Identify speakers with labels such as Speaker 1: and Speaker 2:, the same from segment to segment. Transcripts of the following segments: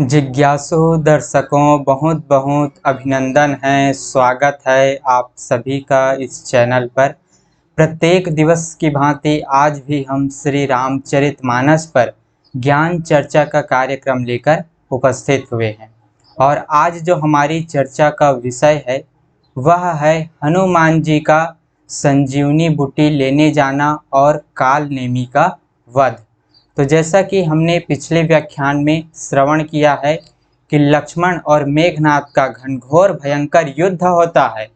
Speaker 1: जिज्ञासु दर्शकों बहुत बहुत अभिनंदन है, स्वागत है आप सभी का इस चैनल पर। प्रत्येक दिवस की भांति आज भी हम श्री रामचरितमानस पर ज्ञान चर्चा का कार्यक्रम लेकर उपस्थित हुए हैं। और आज जो हमारी चर्चा का विषय है वह है हनुमान जी का संजीवनी बूटी लेने जाना और काल नेमी का वध। तो जैसा कि हमने पिछले व्याख्यान में श्रवण किया है कि लक्ष्मण और मेघनाथ का घनघोर भयंकर युद्ध होता है,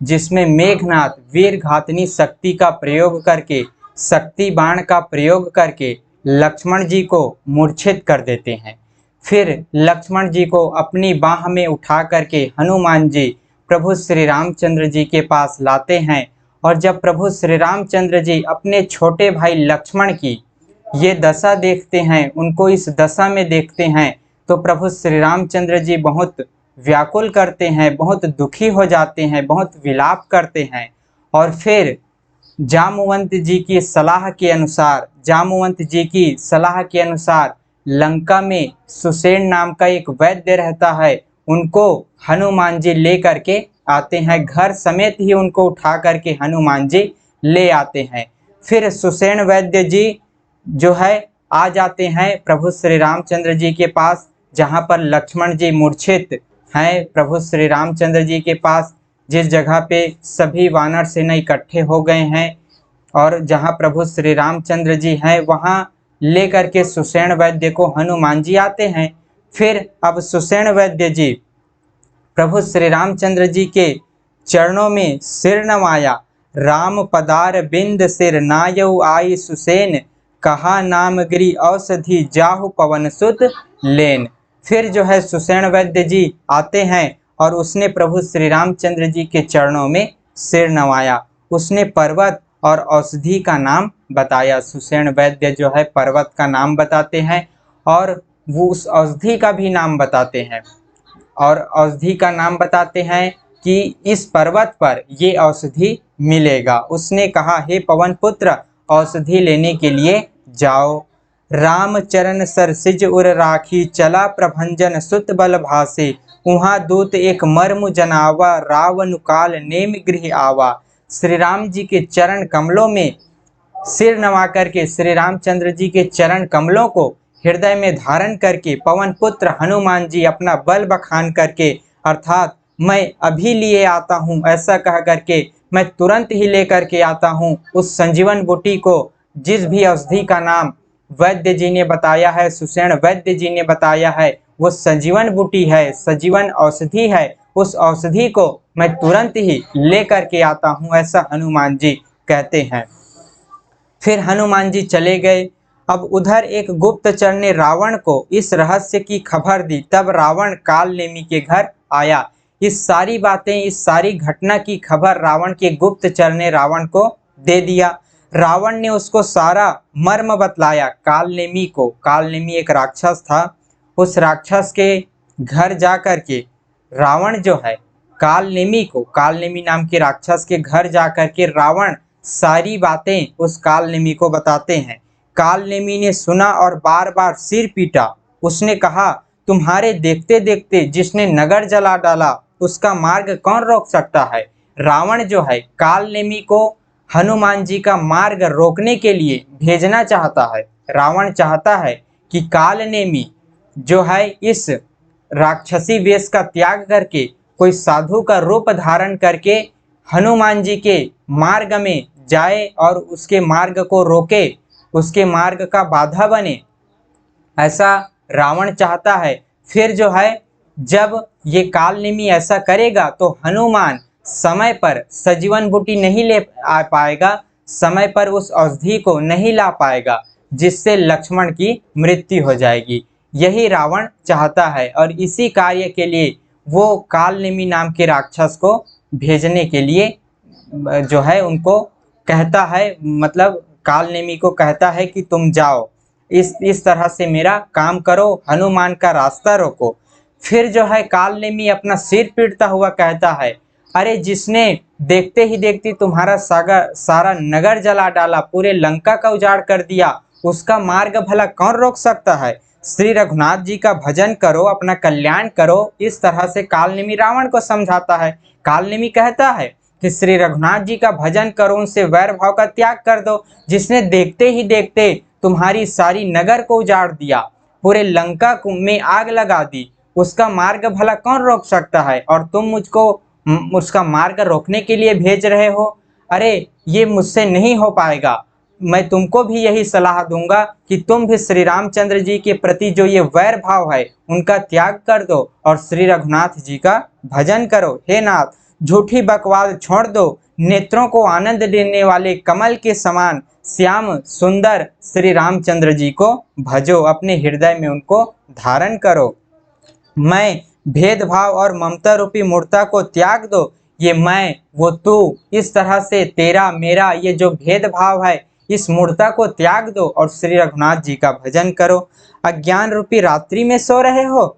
Speaker 1: जिसमें मेघनाथ वीरघातनी शक्ति का प्रयोग करके, शक्ति बाण का प्रयोग करके लक्ष्मण जी को मूर्छित कर देते हैं। फिर लक्ष्मण जी को अपनी बाह में उठा करके हनुमान जी प्रभु श्री रामचंद्र जी के पास लाते हैं। और जब प्रभु श्री रामचंद्र जी अपने छोटे भाई लक्ष्मण की ये दशा देखते हैं, उनको इस दशा में देखते हैं, तो प्रभु श्री रामचंद्र जी बहुत व्याकुल करते हैं, बहुत दुखी हो जाते हैं, बहुत विलाप करते हैं। और फिर जामवंत जी की सलाह के अनुसार लंका में सुसेन नाम का एक वैद्य रहता है, उनको हनुमान जी ले करके आते हैं, घर समेत ही उनको उठा करके हनुमान जी ले आते हैं। फिर सुसेन वैद्य जी जो है आ जाते हैं प्रभु श्री रामचंद्र जी के पास, जहाँ पर लक्ष्मण जी मूर्छित हैं। प्रभु श्री रामचंद्र जी के पास जिस जगह पे सभी वानर सेना इकट्ठे हो गए हैं और जहाँ प्रभु श्री रामचंद्र जी हैं, वहाँ ले करके सुसेन वैद्य को हनुमान जी आते हैं। फिर अब सुसेन वैद्य जी प्रभु श्री रामचंद्र जी के चरणों में सिर नवाया, राम पदार बिंद सिर नायउ आई सुसेन, कहा नामगिरी औषधि जाहु पवन सुत लेन। फिर जो है सुसेन वैद्य जी आते हैं और उसने प्रभु श्री रामचंद्र जी के चरणों में सिर नवाया, उसने पर्वत और औषधि का नाम बताया। सुसेन वैद्य जो है पर्वत का नाम बताते हैं और वो उस औषधि का भी नाम बताते हैं, और औषधि का नाम बताते हैं कि इस पर्वत पर ये औषधि मिलेगा। उसने कहा, हे पवन पुत्र औषधि लेने के लिए जाओ। रामचरण सरसिज उर राखी, चला प्रभंजन सुत बल भासे, उहाँ दूत एक मर्म जनावा, रावण काल नेम गृह आवा। श्री राम जी के चरण कमलों में सिर नवा करके, श्री रामचंद्र जी के चरण कमलों को हृदय में धारण करके पवन पुत्र हनुमान जी अपना बल बखान करके, अर्थात मैं अभी लिए आता हूँ ऐसा कह करके, मैं तुरंत ही लेकर के आता हूँ उस संजीवन बूटी को, जिस भी औषधि का नाम वैद्य जी ने बताया है, सुसेन वैद्य जी ने बताया है, वो संजीवन बूटी है, संजीवन औषधि है। उस औषधि को मैं तुरंत ही लेकर के आता हूँ, ऐसा हनुमान जी कहते हैं। फिर हनुमान जी चले गए। अब उधर एक गुप्तचर ने रावण को इस रहस्य की खबर दी, तब रावण काल नेमी के घर आया। इस सारी बातें, इस सारी घटना की खबर रावण के गुप्तचर ने रावण को दे दिया। रावण ने उसको सारा मर्म बतलाया काल नेमी को। काल नेमी एक राक्षस था। उस राक्षस के घर जा कर के रावण जो है काल नेमी नाम के राक्षस के घर जा कर के रावण सारी बातें उस काल नेमी को बताते हैं। काल नेमी ने सुना और बार बार सिर पीटा। उसने कहा, तुम्हारे देखते देखते जिसने नगर जला डाला उसका मार्ग कौन रोक सकता है। रावण जो है काल नेमी को हनुमान जी का मार्ग रोकने के लिए भेजना चाहता है। रावण चाहता है कि काल नेमी जो है इस राक्षसी वेश का त्याग करके कोई साधु का रूप धारण करके हनुमान जी के मार्ग में जाए और उसके मार्ग को रोके, उसके मार्ग का बाधा बने, ऐसा रावण चाहता है। फिर जो है जब ये काल नेमी ऐसा करेगा तो हनुमान समय पर सजीवन बूटी नहीं ले आ पाएगा, समय पर उस औषधि को नहीं ला पाएगा, जिससे लक्ष्मण की मृत्यु हो जाएगी। यही रावण चाहता है और इसी कार्य के लिए वो काल नेमी नाम के राक्षस को भेजने के लिए जो है उनको कहता है, मतलब काल नेमी को कहता है कि तुम जाओ, इस तरह से मेरा काम करो, हनुमान का रास्ता रोको। फिर जो है काल नेमी अपना सिर पीटता हुआ कहता है, अरे जिसने देखते ही देखते तुम्हारा सारा नगर जला डाला, पूरे लंका का उजाड़ कर दिया, उसका मार्ग भला कौन रोक सकता है। श्री रघुनाथ जी का भजन करो, अपना कल्याण करो। इस तरह से कालनेमी रावण को समझाता है। कालनेमी कहता है कि श्री रघुनाथ जी का भजन करो, उनसे वैर भाव का त्याग कर दो, जिसने देखते ही देखते तुम्हारी सारी नगर को उजाड़ दिया, पूरे लंका में आग लगा दी, उसका मार्ग भला कौन रोक सकता है? और तुम मुझको उसका मार्ग रोकने के लिए भेज रहे हो? अरे ये मुझसे नहीं हो पाएगा। मैं तुमको भी यही सलाह दूंगा कि तुम भी श्री रामचंद्र जी के प्रति जो ये वैर भाव है उनका त्याग कर दो और श्री रघुनाथ जी का भजन करो। हे नाथ, झूठी बकवास छोड़ दो, नेत्रों को आनंद देने वाले कमल के समान श्याम सुंदर श्री रामचंद्र जी को भजो, अपने हृदय में उनको धारण करो। मैं भेदभाव और ममता रूपी मूर्ता को त्याग दो। ये मैं वो तू, इस तरह से तेरा मेरा ये जो भेदभाव है, इस मूर्ता को त्याग दो और श्री रघुनाथ जी का भजन करो। अज्ञान रूपी रात्रि में सो रहे हो,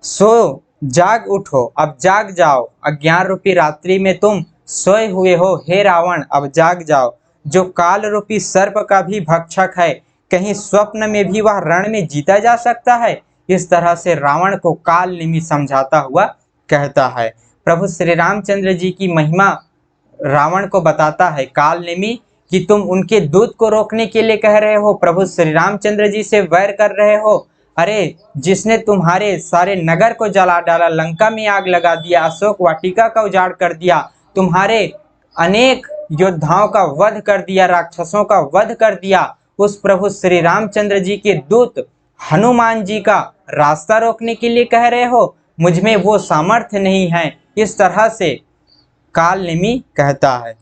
Speaker 1: सो जाग उठो, अब जाग जाओ। अज्ञान रूपी रात्रि में तुम सोए हुए हो, हे रावण, अब जाग जाओ। जो काल रूपी सर्प का भी भक्षक है, कहीं स्वप्न में भी वह रण में जीता जा सकता है? इस तरह से रावण को कालनेमी समझाता हुआ कहता है। प्रभु श्री रामचंद्र जी की महिमा रावण को बताता है कालनेमी कि तुम उनके दूत को रोकने के लिए कह रहे हो, प्रभु श्री रामचंद्र जी से वैर कर रहे हो। अरे जिसने तुम्हारे सारे नगर को जला डाला, लंका में आग लगा दिया, अशोक वाटिका का उजाड़ कर दिया, तुम्हारे अनेक योद्धाओं का वध कर दिया, राक्षसों का वध कर दिया, उस प्रभु श्री रामचंद्र जी के दूत हनुमान जी का रास्ता रोकने के लिए कह रहे हो? मुझ में वो सामर्थ्य नहीं है। इस तरह से कालनेमी कहता है।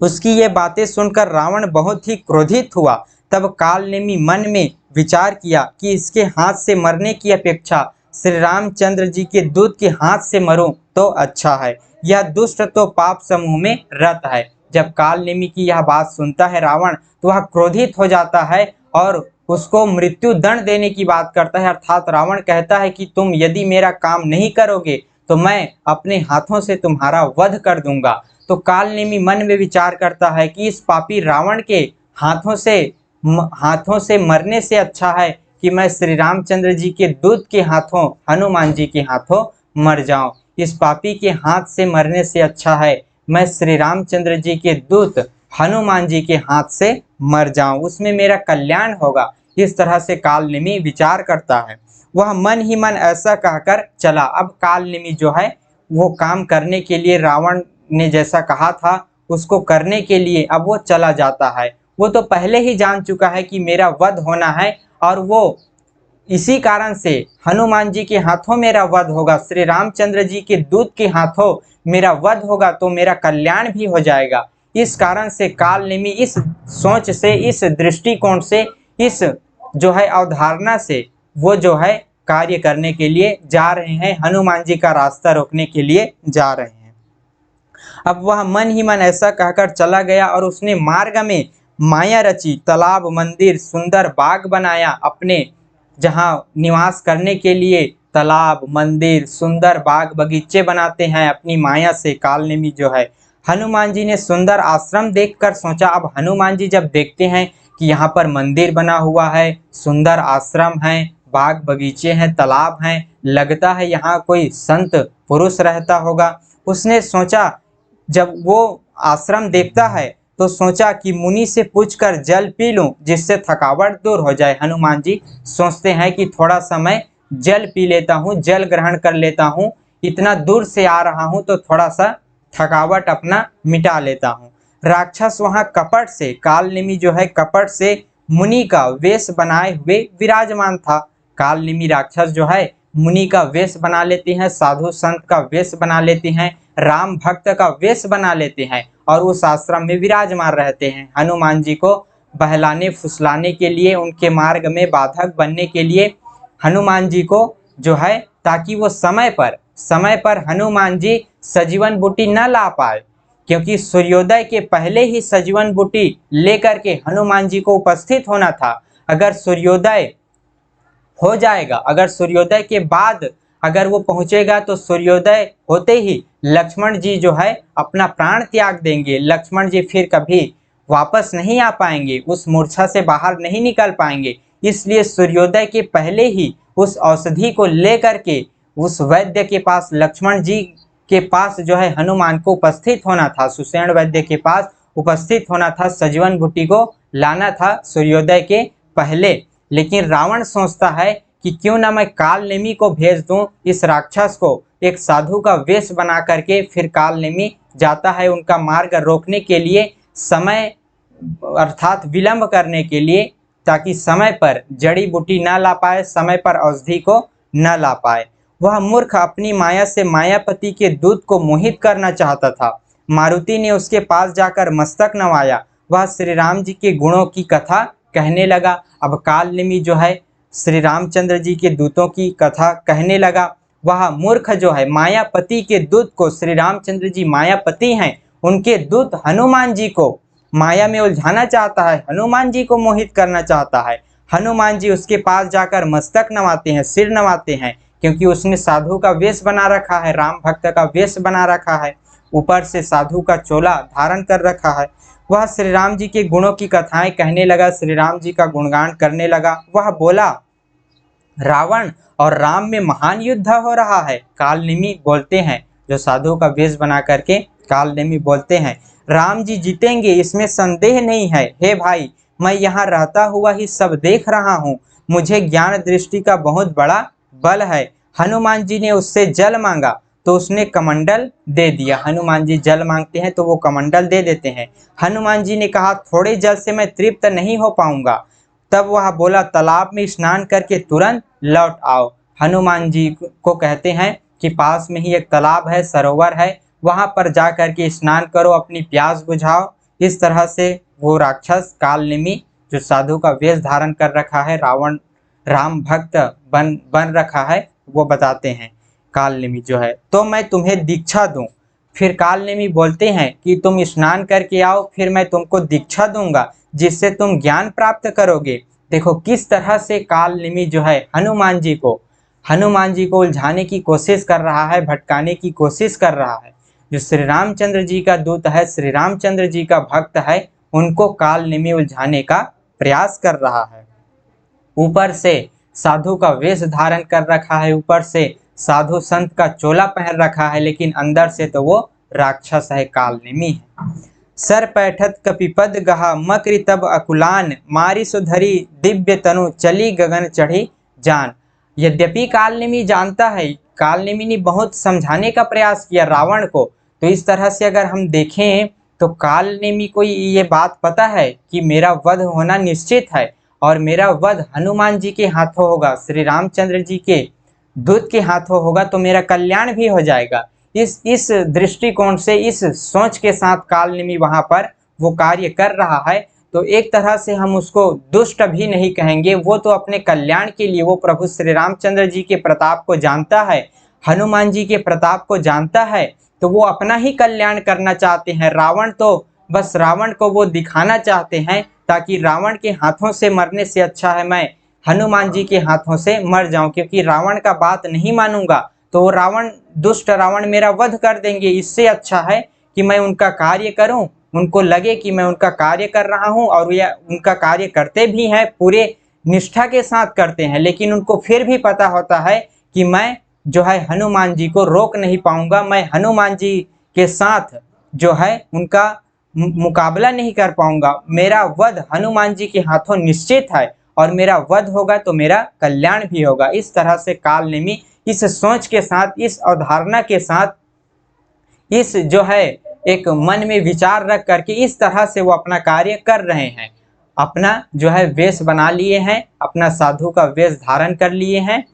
Speaker 1: उसकी ये बातें सुनकर रावण बहुत ही क्रोधित हुआ। तब कालनेमी मन में विचार किया कि इसके हाथ से मरने की अपेक्षा श्री रामचंद्र जी के दूत के हाथ से मरूं तो अच्छा है। यह दुष्ट तो पाप समूह में रत है। जब कालनेमी की यह बात सुनता है रावण, तो वह क्रोधित हो जाता है और उसको मृत्यु दंड देने की बात करता है। अर्थात रावण कहता है कि तुम यदि मेरा काम नहीं करोगे तो मैं अपने हाथों से तुम्हारा वध कर दूंगा। तो कालनेमी मन में विचार करता है कि इस पापी रावण के हाथों से मरने से अच्छा है कि मैं श्री रामचंद्र जी के दूत के हाथों, हनुमान जी के हाथों मर जाऊं। इस पापी के हाथ से मरने से अच्छा है मैं श्री रामचंद्र जी के दूत हनुमान जी के हाथ से मर जाऊं, उसमें मेरा कल्याण होगा। इस तरह से कालनेमी विचार करता है। वह मन ही मन ऐसा कहकर चला। अब कालनेमी जो है वो काम करने के लिए, रावण ने जैसा कहा था उसको करने के लिए अब वो चला जाता है। वो तो पहले ही जान चुका है कि मेरा वध होना है और वो इसी कारण से हनुमान जी के हाथों मेरा वध होगा, श्री रामचंद्र जी के दूत के हाथों मेरा वध होगा तो मेरा कल्याण भी हो जाएगा। इस कारण से कालनेमी इस सोच से, इस दृष्टिकोण से, इस जो है अवधारणा से वो जो है कार्य करने के लिए जा रहे हैं, हनुमान जी का रास्ता रोकने के लिए जा रहे हैं। अब वह मन ही मन ऐसा कहकर चला गया और उसने मार्ग में माया रची, तालाब, मंदिर, सुंदर बाग बनाया। अपने जहाँ निवास करने के लिए तालाब, मंदिर, सुंदर बाग बगीचे बनाते हैं अपनी माया से कालनेमी जो है। हनुमान जी ने सुंदर आश्रम देखकर सोचा, अब हनुमान जी जब देखते हैं कि यहाँ पर मंदिर बना हुआ है, सुंदर आश्रम है, बाग बगीचे हैं, तालाब हैं, लगता है यहाँ कोई संत पुरुष रहता होगा। उसने सोचा, जब वो आश्रम देखता है तो सोचा कि मुनि से पूछकर जल पी लूं जिससे थकावट दूर हो जाए। हनुमान जी सोचते हैं कि थोड़ा समय जल पी लेता हूँ, जल ग्रहण कर लेता हूँ, इतना दूर से आ रहा हूँ तो थोड़ा सा थकावट अपना मिटा लेता हूँ। राक्षस वहाँ कपट से, कालनेमी जो है कपट से मुनि का वेश बनाए हुए विराजमान था। कालनेमी राक्षस जो है मुनि का वेश बना लेते हैं, साधु संत का वेश बना लेते हैं, राम भक्त का वेश बना लेते हैं और उस आश्रम में विराजमान रहते हैं। हनुमान जी को बहलाने फुसलाने के लिए, उनके मार्ग में बाधक बनने के लिए हनुमान जी को जो है, ताकि वो समय पर हनुमान जी सजीवन बूटी न ला पाए, क्योंकि सूर्योदय के पहले ही सजीवन बूटी लेकर के हनुमान जी को उपस्थित होना था। अगर सूर्योदय हो जाएगा, अगर सूर्योदय के बाद अगर वो पहुंचेगा तो सूर्योदय होते ही लक्ष्मण जी जो है अपना प्राण त्याग देंगे। लक्ष्मण जी फिर कभी वापस नहीं आ पाएंगे, उस मूर्छा से बाहर नहीं निकल पाएंगे। इसलिए सूर्योदय के पहले ही उस औषधि को लेकर के उस वैद्य के पास, लक्ष्मण जी के पास जो है हनुमान को उपस्थित होना था, सुषेण वैद्य के पास उपस्थित होना था, सजीवन बूटी को लाना था सूर्योदय के पहले। लेकिन रावण सोचता है कि क्यों ना मैं कालनेमी को भेज दूं, इस राक्षस को एक साधु का वेश बना करके। फिर कालनेमी जाता है उनका मार्ग रोकने के लिए, समय अर्थात विलंब करने के लिए, ताकि समय पर जड़ी बूटी न ला पाए, समय पर औषधि को न ला पाए। वह मूर्ख अपनी माया से मायापति के दूत को मोहित करना चाहता था। मारुति ने उसके पास जाकर मस्तक नवाया। वह श्री राम जी के गुणों की कथा कहने लगा। अब कालनेमी जो है श्री रामचंद्र जी के दूतों की कथा कहने लगा। वह मूर्ख जो है मायापति के दूत को, श्री रामचंद्र जी मायापति हैं, उनके दूत हनुमान जी को माया में उलझाना चाहता है, हनुमान जी को मोहित करना चाहता है। हनुमान जी उसके पास जाकर मस्तक नवाते हैं, सिर नवाते हैं, क्योंकि उसने साधु का वेश बना रखा है, राम भक्त का वेश बना रखा है, ऊपर से साधु का चोला धारण कर रखा है। वह श्री राम जी के गुणों की कथाएं कहने लगा, श्री राम जी का गुणगान करने लगा। वह बोला, रावण और राम में महान युद्ध हो रहा है। कालनेमी बोलते हैं, जो साधु का वेश बना करके कालनेमी बोलते हैं, राम जी जीतेंगे, इसमें संदेह नहीं है। हे भाई, मैं यहाँ रहता हुआ ही सब देख रहा हूँ, मुझे ज्ञान दृष्टि का बहुत बड़ा बल है। हनुमान जी ने उससे जल मांगा तो उसने कमंडल दे दिया। हनुमान जी जल मांगते हैं तो वो कमंडल दे देते हैं। हनुमान जी ने कहा, थोड़े जल से मैं तृप्त नहीं हो पाऊंगा। तब वह बोला, तालाब में स्नान करके तुरंत लौट आओ। हनुमान जी को कहते हैं कि पास में ही एक तालाब है, सरोवर है, वहां पर जा करके स्नान करो, अपनी प्यास बुझाओ। इस तरह से वो राक्षस कालनेमी, जो साधु का वेश धारण कर रखा है, रावण राम भक्त बन रखा है, वो बताते हैं कालनेमी जो है, तो मैं तुम्हें दीक्षा दूं। फिर कालनेमी बोलते हैं कि तुम स्नान करके आओ, फिर मैं तुमको दीक्षा दूंगा, जिससे तुम ज्ञान प्राप्त करोगे। देखो किस तरह से कालनेमी जो है हनुमान जी को उलझाने की कोशिश कर रहा है, भटकाने की कोशिश कर रहा है। जो श्री रामचंद्र जी का दूत है, श्री रामचंद्र जी का भक्त है, उनको कालनेमी उलझाने का प्रयास कर रहा है। ऊपर से साधु का वेश धारण कर रखा है, ऊपर से साधु संत का चोला पहन रखा है, लेकिन अंदर से तो वो राक्षस है, कालनेमी है। सर पैठत कपिपद गहा मकरि तब अकुलान, मारी सुधरी दिव्य तनु चली गगन चढ़ी जान। यद्यपि कालनेमी जानता है, कालनेमी ने बहुत समझाने का प्रयास किया रावण को। तो इस तरह से अगर हम देखें तो कालनेमी को ये बात पता है कि मेरा वध होना निश्चित है, और मेरा वध हनुमान जी के हाथों होगा, श्री रामचंद्र जी के दूत के हाथों होगा, तो मेरा कल्याण भी हो जाएगा। इस दृष्टिकोण से, इस सोच के साथ कालनेमी वहां पर वो कार्य कर रहा है। तो एक तरह से हम उसको दुष्ट भी नहीं कहेंगे, वो तो अपने कल्याण के लिए, वो प्रभु श्री रामचंद्र जी के प्रताप को जानता है, हनुमान जी के प्रताप को जानता है, तो वो अपना ही कल्याण करना चाहते हैं। रावण तो बस रावण को वो दिखाना चाहते हैं, ताकि रावण के हाथों से मरने से अच्छा है मैं हनुमान जी के हाथों से मर जाऊं, क्योंकि रावण का बात नहीं मानूंगा तो वो रावण, दुष्ट रावण मेरा वध कर देंगे। इससे अच्छा है कि मैं उनका कार्य करूं, उनको लगे कि मैं उनका कार्य कर रहा हूं, और ये उनका कार्य करते भी हैं, पूरे निष्ठा के साथ करते हैं, लेकिन उनको फिर भी पता होता है कि मैं जो है हनुमान जी को रोक नहीं पाऊंगा, मैं हनुमान जी के साथ जो है उनका मुकाबला नहीं कर पाऊंगा। मेरा वध हनुमान जी के हाथों निश्चित है, और मेरा वध होगा तो मेरा कल्याण भी होगा। इस तरह से कालनेमी इस सोच के साथ, इस अवधारणा के साथ, इस जो है एक मन में विचार रख करके इस तरह से वो अपना कार्य कर रहे हैं। अपना जो है वेश बना लिए हैं, अपना साधु का वेश धारण कर लिए हैं,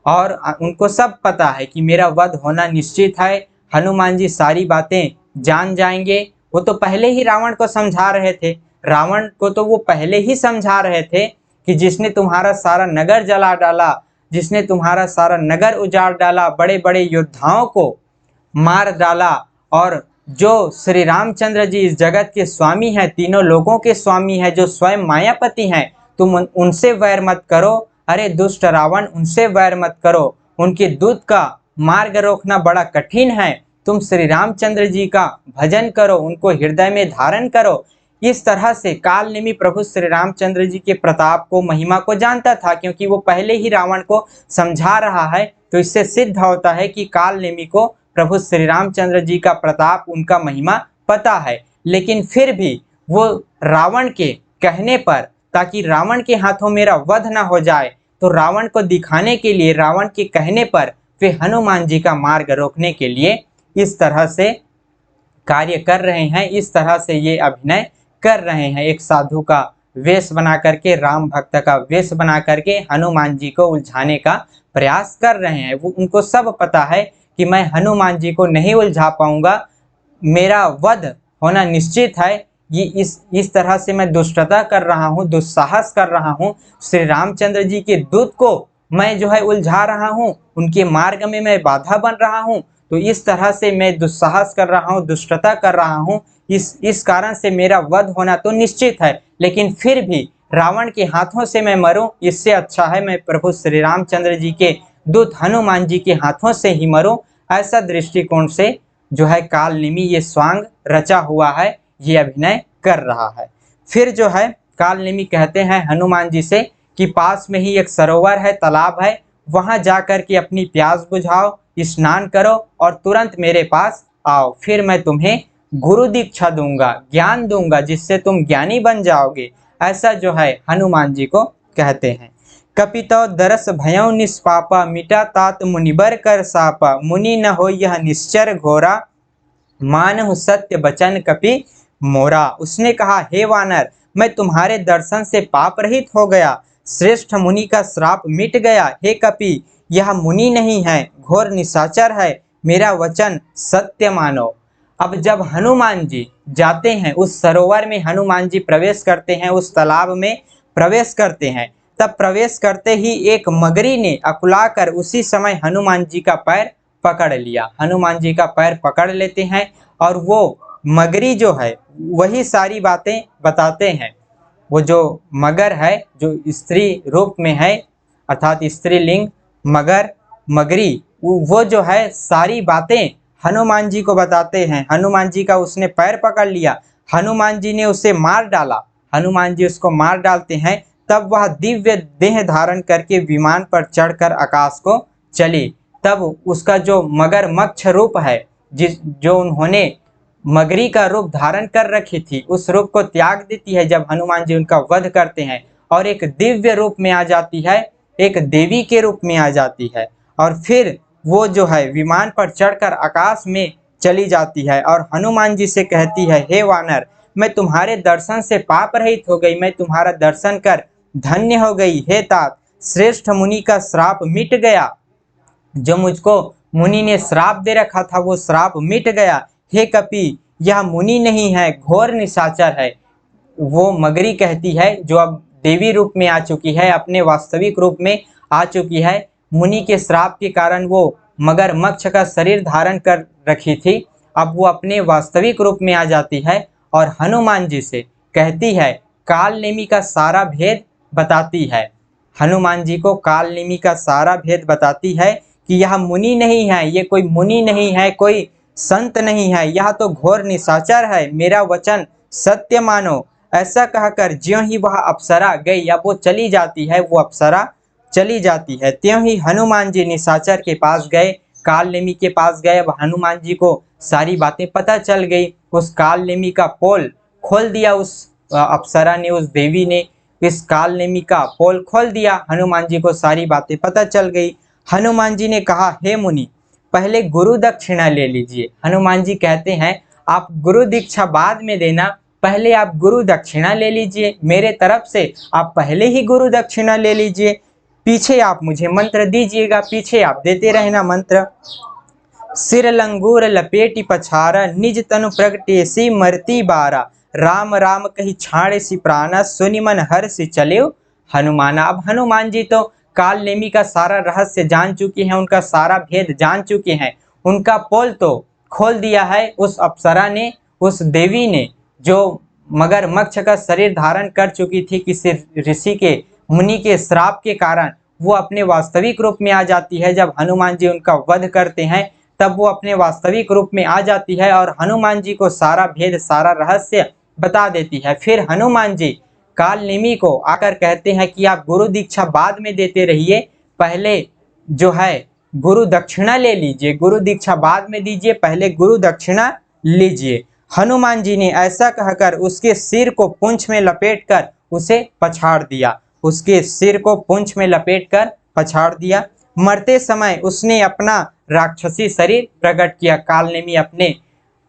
Speaker 1: और उनको सब पता है कि मेरा वध होना निश्चित है, हनुमान जी सारी बातें जान जाएंगे। वो तो पहले ही रावण को समझा रहे थे, रावण को तो वो पहले ही समझा रहे थे कि जिसने तुम्हारा सारा नगर जला डाला, जिसने तुम्हारा सारा नगर उजाड़ डाला, बड़े बड़े योद्धाओं को मार डाला, और जो श्री रामचंद्र जी इस जगत के स्वामी हैं, तीनों लोगों के स्वामी हैं, जो स्वयं मायापति हैं, तुम उनसे वैर मत करो। अरे दुष्ट रावण, उनसे वैर मत करो, उनके दूत का मार्ग रोकना बड़ा कठिन है। तुम श्री रामचंद्र जी का भजन करो, उनको हृदय में धारण करो। इस तरह से काल नेमी प्रभु श्री रामचंद्र जी के प्रताप को, महिमा को जानता था, क्योंकि वो पहले ही रावण को समझा रहा है। तो इससे सिद्ध होता है कि काल नेमी को प्रभु श्री रामचंद्र जी का प्रताप, उनका महिमा पता है। लेकिन फिर भी वो रावण के कहने पर, ताकि रावण के हाथों मेरा वध न हो जाए, तो रावण को दिखाने के लिए, रावण के कहने पर वे हनुमान जी का मार्ग रोकने के लिए इस तरह से कार्य कर रहे हैं, इस तरह से ये अभिनय कर रहे हैं। एक साधु का वेश बना करके, राम भक्त का वेश बना करके हनुमान जी को उलझाने का प्रयास कर रहे हैं। वो, उनको सब पता है कि मैं हनुमान जी को नहीं उलझा पाऊंगा, मेरा वध होना निश्चित है। ये इस तरह से मैं दुष्टता कर रहा हूँ, दुस्साहस कर रहा हूँ, श्री रामचंद्र जी के दूत को मैं जो है उलझा रहा हूँ, उनके मार्ग में मैं बाधा बन रहा हूँ। तो इस तरह से मैं दुस्साहस कर रहा हूँ, दुष्टता कर रहा हूँ, इस कारण से मेरा वध होना तो निश्चित है। लेकिन फिर भी रावण के हाथों से मैं मरूं, इससे अच्छा है मैं प्रभु श्री रामचंद्र जी के दूत हनुमान जी के हाथों से ही मरूं। ऐसा दृष्टिकोण से जो है काल नेमी ये स्वांग रचा हुआ है, ये अभिनय कर रहा है। फिर जो है काल नेमी कहते हैं हनुमान जी से कि पास में ही एक सरोवर है, तालाब है, वहां जाकर के अपनी प्यास बुझाओ, स्नान करो और तुरंत मेरे पास आओ, फिर मैं तुम्हें गुरु दीक्षा दूंगा, ज्ञान दूंगा, जिससे तुम ज्ञानी बन जाओगे। ऐसा जो है हनुमान जी को कहते हैं। कपितो दरस भयों निष्पापा, मिटा तात मुनिबर कर सापा, मुनि न हो यह निश्चर घोरा, मानहु सत्य बचन कपि मोरा। उसने कहा, हे वानर, मैं तुम्हारे दर्शन से पाप रहित हो गया, श्रेष्ठ मुनि का श्राप मिट गया। हे कपि, यह मुनि नहीं है, घोर निशाचर है, मेरा वचन सत्य मानो। अब जब हनुमान जी जाते हैं उस सरोवर में, हनुमान जी प्रवेश करते हैं, उस तालाब में प्रवेश करते हैं, तब प्रवेश करते ही एक मगरी ने अकुलाकर उसी समय हनुमान जी का पैर पकड़ लिया। हनुमान जी का पैर पकड़ लेते हैं और वो मगरी जो है वही सारी बातें बताते हैं। वो जो मगर है, जो स्त्री रूप में है, अर्थात स्त्रीलिंग मगर, मगरी, वो जो है सारी बातें हनुमान जी को बताते हैं। हनुमान जी का उसने पैर पकड़ लिया, हनुमान जी ने उसे मार डाला, हनुमान जी उसको मार डालते हैं। तब वह दिव्य देह धारण करके विमान पर चढ़कर आकाश को चली। तब उसका जो मगरमच्छ रूप है, जो उन्होंने मगरी का रूप धारण कर रखी थी, उस रूप को त्याग देती है जब हनुमान जी उनका वध करते हैं, और एक दिव्य रूप में आ जाती है, एक देवी के रूप में आ जाती है। और फिर वो जो है विमान पर चढ़कर आकाश में चली जाती है और हनुमान जी से कहती है, हे वानर, मैं तुम्हारे दर्शन से पाप रहित हो गई, मैं तुम्हारा दर्शन कर धन्य हो गई। हे तात, श्रेष्ठ मुनि का श्राप मिट गया, जो मुझको मुनि ने श्राप दे रखा था वो श्राप मिट गया। हे कपि, यह मुनि नहीं है, घोर निशाचर है। वो मगरी कहती है, जो अब देवी रूप में आ चुकी है, अपने वास्तविक रूप में आ चुकी है। मुनि के श्राप के कारण वो मगरमच्छ का शरीर धारण कर रखी थी, अब वो अपने वास्तविक रूप में आ जाती है और हनुमान जी से कहती है, काल नेमी का सारा भेद बताती है। हनुमान जी को काल नेमी का सारा भेद बताती है कि यह मुनि नहीं है, ये कोई मुनि नहीं है, कोई संत नहीं है, यह तो घोर निशाचर है, मेरा वचन सत्य मानो। ऐसा कहकर ज्यों ही वह अप्सरा गई, अब वो चली जाती है, वो अप्सरा चली जाती है, त्यों ही हनुमान जी निशाचर के पास गए, काल नेमी के पास गए। अब हनुमान जी को सारी बातें पता चल गई। उस काल नेमी का पोल खोल दिया उस अप्सरा ने, उस देवी ने इस काल नेमी का पोल खोल दिया। हनुमान जी को सारी बातें पता चल गई। हनुमान जी ने कहा, हे मुनि, पहले गुरु दक्षिणा ले लीजिए। हनुमान जी कहते हैं, आप गुरु दीक्षा बाद में देना, पहले आप गुरु दक्षिणा ले लीजिए, मेरे तरफ से आप पहले ही गुरु दक्षिणा ले लीजिए, पीछे आप मुझे मंत्र दीजिएगा, पीछे आप देते रहना मंत्र। सिर लंगूर लपेटी पछारा, निज तनु प्रगटे सी मरती बारा, राम राम कही छाड़े सी प्राणा, सुनि मन हर्षि चले हनुमाना। अब हनुमान जी तो काल नेमी का सारा रहस्य जान चुकी हैं, उनका सारा भेद जान चुके हैं, उनका पोल तो खोल दिया है उस अप्सरा ने, उस देवी ने, जो मगरमच्छ का शरीर धारण कर चुकी थी किसी ऋषि के, मुनि के श्राप के कारण। वो अपने वास्तविक रूप में आ जाती है। जब हनुमान जी उनका वध करते हैं तब वो अपने वास्तविक रूप में आ जाती है और हनुमान जी को सारा भेद, सारा रहस्य बता देती है। फिर हनुमान जी काल नेमी को आकर कहते हैं कि आप गुरु दीक्षा बाद में देते रहिए, पहले जो है गुरु दक्षिणा ले लीजिए, गुरु दीक्षा बाद में दीजिए, पहले गुरु दक्षिणा लीजिए। हनुमान जी ने ऐसा कहकर उसके सिर को पूंछ में लपेटकर उसे पछाड़ दिया, उसके सिर को पूंछ में लपेटकर पछाड़ दिया। मरते समय उसने अपना राक्षसी शरीर प्रकट किया। कालनेमी अपने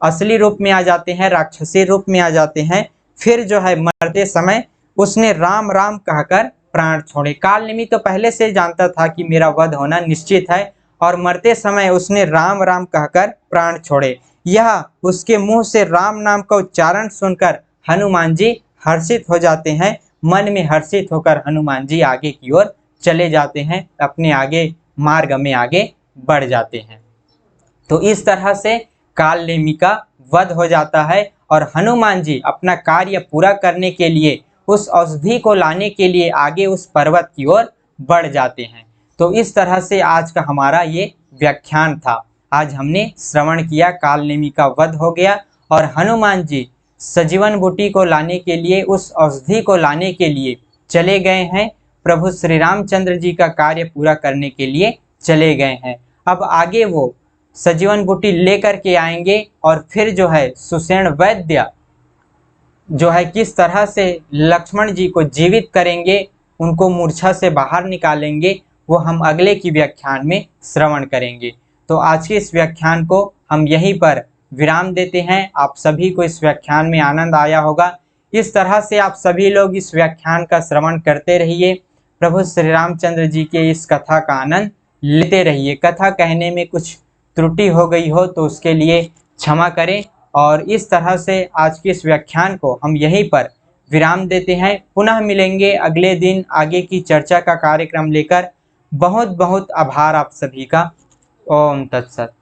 Speaker 1: असली रूप में आ जाते हैं, राक्षसी रूप में आ जाते हैं। फिर जो है मरते समय उसने राम राम कहकर प्राण छोड़े। कालनेमी तो पहले से जानता था कि मेरा वध होना निश्चित है, और मरते समय उसने राम राम कहकर प्राण छोड़े। यह उसके मुंह से राम नाम का उच्चारण सुनकर हनुमान जी हर्षित हो जाते हैं। मन में हर्षित होकर हनुमान जी आगे की ओर चले जाते हैं, अपने आगे मार्ग में आगे बढ़ जाते हैं। तो इस तरह से कालनेमी का वध हो जाता है, और हनुमान जी अपना कार्य पूरा करने के लिए, उस औषधि को लाने के लिए आगे उस पर्वत की ओर बढ़ जाते हैं। तो इस तरह से आज का हमारा ये व्याख्यान था। आज हमने श्रवण किया, कालनेमी का वध हो गया और हनुमान जी सजीवन बूटी को लाने के लिए, उस औषधि को लाने के लिए चले गए हैं। प्रभु श्री रामचंद्र जी का कार्य पूरा करने के लिए चले गए हैं। अब आगे वो सजीवन बूटी लेकर के आएंगे, और फिर जो है सुषेण वैद्य जो है किस तरह से लक्ष्मण जी को जीवित करेंगे, उनको मूर्छा से बाहर निकालेंगे, वो हम अगले की व्याख्यान में श्रवण करेंगे। तो आज के इस व्याख्यान को हम यहीं पर विराम देते हैं। आप सभी को इस व्याख्यान में आनंद आया होगा। इस तरह से आप सभी लोग इस व्याख्यान का श्रवण करते रहिए, प्रभु श्री रामचंद्र जी के इस कथा का आनंद लेते रहिए। कथा कहने में कुछ त्रुटि हो गई हो तो उसके लिए क्षमा करें, और इस तरह से आज के इस व्याख्यान को हम यहीं पर विराम देते हैं। पुनः मिलेंगे अगले दिन आगे की चर्चा का कार्यक्रम लेकर। बहुत बहुत आभार आप सभी का। ओम तत्सत।